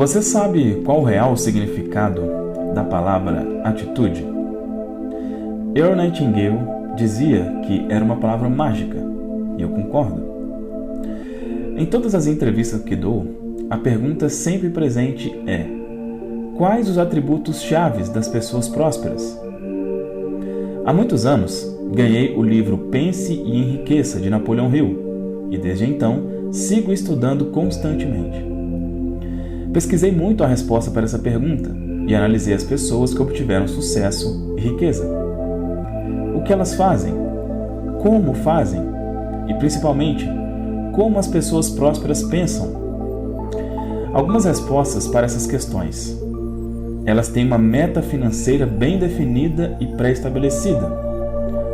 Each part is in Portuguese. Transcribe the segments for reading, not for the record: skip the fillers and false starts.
Você sabe qual o real significado da palavra atitude? Earl Nightingale dizia que era uma palavra mágica, e eu concordo. Em todas as entrevistas que dou, a pergunta sempre presente é: quais os atributos chaves das pessoas prósperas? Há muitos anos, ganhei o livro Pense e Enriqueça, de Napoleão Hill, e desde então sigo estudando constantemente. Pesquisei muito a resposta para essa pergunta e analisei as pessoas que obtiveram sucesso e riqueza. O que elas fazem? Como fazem? E principalmente, como as pessoas prósperas pensam? Algumas respostas para essas questões. Elas têm uma meta financeira bem definida e pré-estabelecida.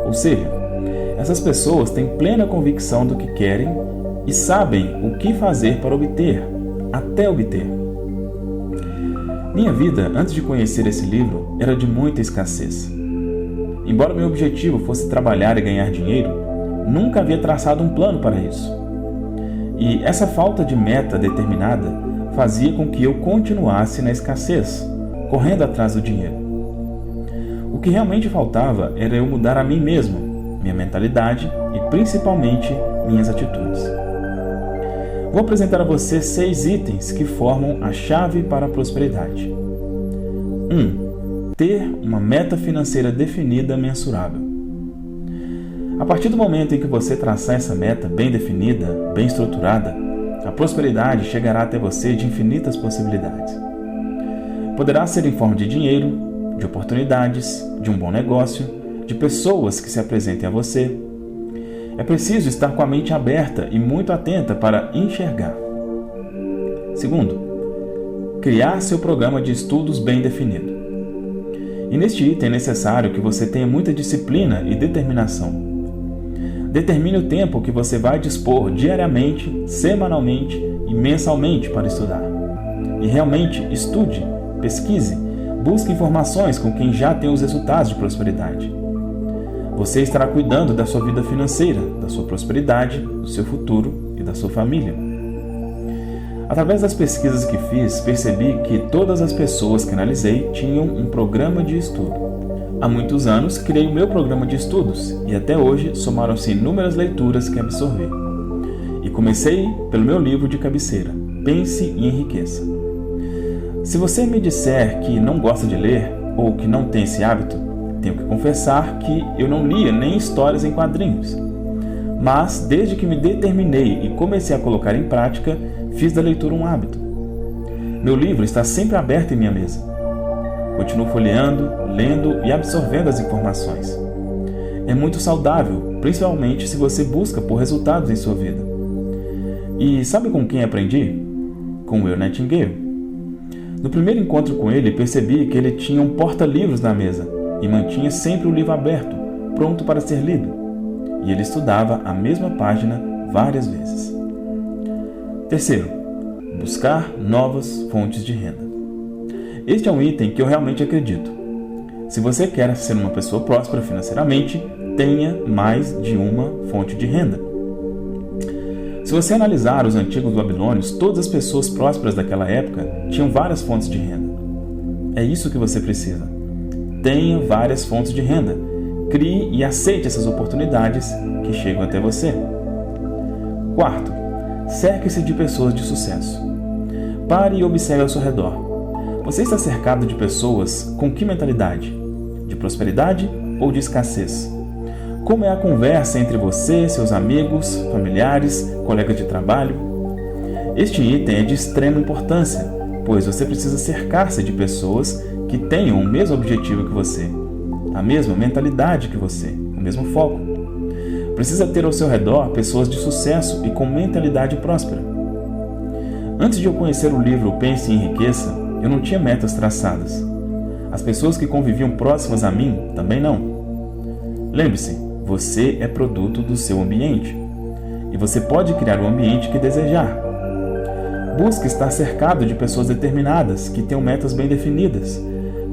Ou seja, essas pessoas têm plena convicção do que querem e sabem o que fazer para obter, até obter. Minha vida, antes de conhecer esse livro, era de muita escassez. Embora meu objetivo fosse trabalhar e ganhar dinheiro, nunca havia traçado um plano para isso. E essa falta de meta determinada fazia com que eu continuasse na escassez, correndo atrás do dinheiro. O que realmente faltava era eu mudar a mim mesmo, minha mentalidade e principalmente minhas atitudes. Vou apresentar a você 6 itens que formam a chave para a prosperidade. 1. Ter uma meta financeira definida e mensurável. A partir do momento em que você traçar essa meta bem definida, bem estruturada, a prosperidade chegará até você de infinitas possibilidades. Poderá ser em forma de dinheiro, de oportunidades, de um bom negócio, de pessoas que se apresentem a você. É preciso estar com a mente aberta e muito atenta para enxergar. 2. Criar seu programa de estudos bem definido. E neste item é necessário que você tenha muita disciplina e determinação. Determine o tempo que você vai dispor diariamente, semanalmente e mensalmente para estudar. E realmente estude, pesquise, busque informações com quem já tem os resultados de prosperidade. Você estará cuidando da sua vida financeira, da sua prosperidade, do seu futuro e da sua família. Através das pesquisas que fiz, percebi que todas as pessoas que analisei tinham um programa de estudo. Há muitos anos, criei o meu programa de estudos e até hoje somaram-se inúmeras leituras que absorvi. E comecei pelo meu livro de cabeceira, Pense e Enriqueça. Se você me disser que não gosta de ler ou que não tem esse hábito, tenho que confessar que eu não lia nem histórias em quadrinhos. Mas, desde que me determinei e comecei a colocar em prática, fiz da leitura um hábito. Meu livro está sempre aberto em minha mesa. Continuo folheando, lendo e absorvendo as informações. É muito saudável, principalmente se você busca por resultados em sua vida. E sabe com quem aprendi? Com Earl Nightingale. No primeiro encontro com ele, percebi que ele tinha um porta-livros na mesa e mantinha sempre o livro aberto, pronto para ser lido. E ele estudava a mesma página várias vezes. 3. Buscar novas fontes de renda. Este é um item que eu realmente acredito. Se você quer ser uma pessoa próspera financeiramente, tenha mais de uma fonte de renda. Se você analisar os antigos babilônios, todas as pessoas prósperas daquela época tinham várias fontes de renda. É isso que você precisa. Tenha várias fontes de renda. Crie e aceite essas oportunidades que chegam até você. 4. Cerque-se de pessoas de sucesso. Pare e observe ao seu redor. Você está cercado de pessoas com que mentalidade? De prosperidade ou de escassez? Como é a conversa entre você, seus amigos, familiares, colegas de trabalho? Este item é de extrema importância, pois você precisa cercar-se de pessoas que tenham o mesmo objetivo que você, a mesma mentalidade que você, o mesmo foco. Precisa ter ao seu redor pessoas de sucesso e com mentalidade próspera. Antes de eu conhecer o livro Pense e Enriqueça, eu não tinha metas traçadas. As pessoas que conviviam próximas a mim também não. Lembre-se, você é produto do seu ambiente e você pode criar o ambiente que desejar. Busque estar cercado de pessoas determinadas, que tenham metas bem definidas,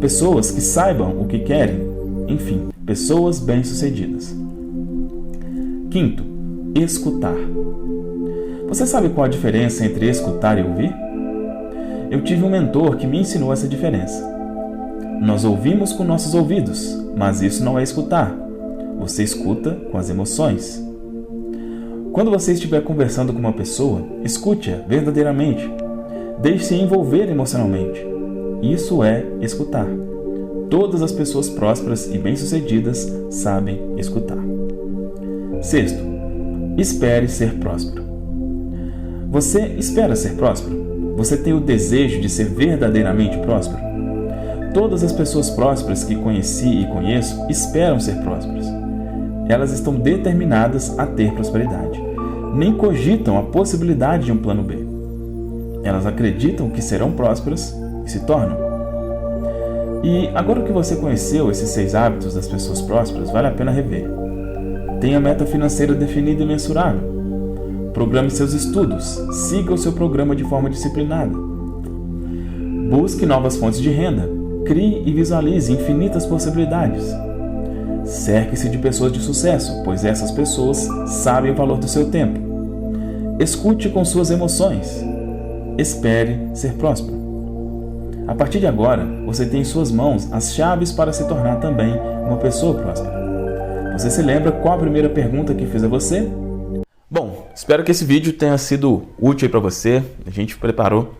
pessoas que saibam o que querem, enfim, pessoas bem-sucedidas. 5. Escutar. Você sabe qual a diferença entre escutar e ouvir? eu tive um mentor que me ensinou essa diferença. Nós ouvimos com nossos ouvidos, mas isso não é escutar. Você escuta com as emoções. Quando você estiver conversando com uma pessoa, escute-a verdadeiramente. Deixe-se envolver emocionalmente. Isso é escutar. Todas as pessoas prósperas e bem-sucedidas sabem escutar. Sexto, espere ser próspero. Você espera ser próspero? Você tem o desejo de ser verdadeiramente próspero? Todas as pessoas prósperas que conheci e conheço esperam ser prósperas. Elas estão determinadas a ter prosperidade. Nem cogitam a possibilidade de um plano B. Elas acreditam que serão prósperas e se tornam. E agora que você conheceu esses 6 hábitos das pessoas prósperas, vale a pena rever. Tenha meta financeira definida e mensurável. Programe seus estudos. Siga o seu programa de forma disciplinada. Busque novas fontes de renda. Crie e visualize infinitas possibilidades. Cerque-se de pessoas de sucesso, pois essas pessoas sabem o valor do seu tempo. Escute com suas emoções. Espere ser próspero. A partir de agora, você tem em suas mãos as chaves para se tornar também uma pessoa próspera. Você se lembra qual a primeira pergunta que fiz a você? Bom, espero que esse vídeo tenha sido útil para você. A gente preparou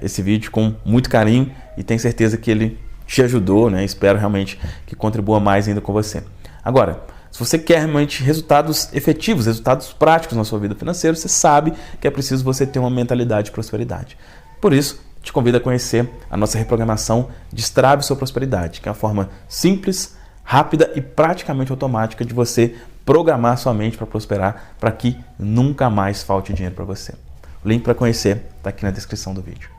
esse vídeo com muito carinho e tenho certeza que ele te ajudou, né? Espero realmente que contribua mais ainda com você. Agora, se você quer realmente resultados efetivos, resultados práticos na sua vida financeira, você sabe que é preciso você ter uma mentalidade de prosperidade. Por isso, te convido a conhecer a nossa reprogramação Destrave Sua Prosperidade, que é uma forma simples, rápida e praticamente automática de você programar sua mente para prosperar, para que nunca mais falte dinheiro para você. O link para conhecer está aqui na descrição do vídeo.